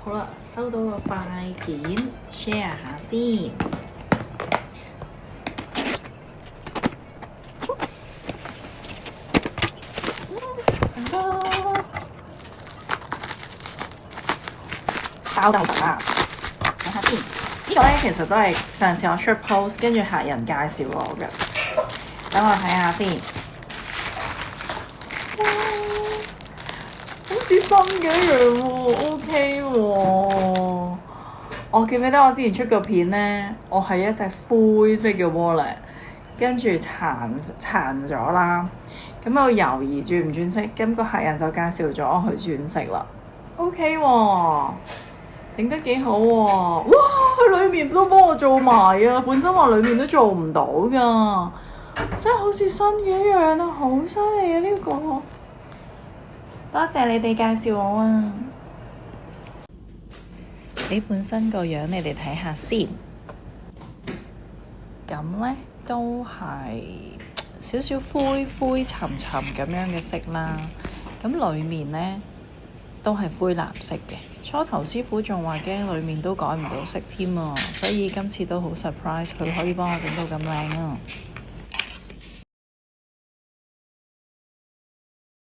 好啦，收到個快件 ，share 下先。包豆粉啊！睇下先，呢個咧其實都係上次我出 post，跟住客人介紹我嘅。等我睇下先，好似新嘅一樣喎，OK 喎。我記唔記得我之前出個片咧，我係一隻灰色嘅 wallet，跟住殘咗啦。咁我猶豫轉唔轉色，咁個客人就介紹咗我去轉色啦。OK 喎。整得幾好喎！哇，佢裏面都幫我做埋啊！本身話裏面都做唔到噶，真係好似新嘅一樣啊！好犀利啊！呢個，多謝你哋介紹我啊！你本身個樣，你哋睇下先。咁呢都係少少灰灰沉沉咁樣嘅色啦。咁裏面呢都係灰藍色嘅。初頭師傅仲話驚裡面都改唔到色添啊，所以今次都好 surprise 佢可以幫我整到咁靚啊！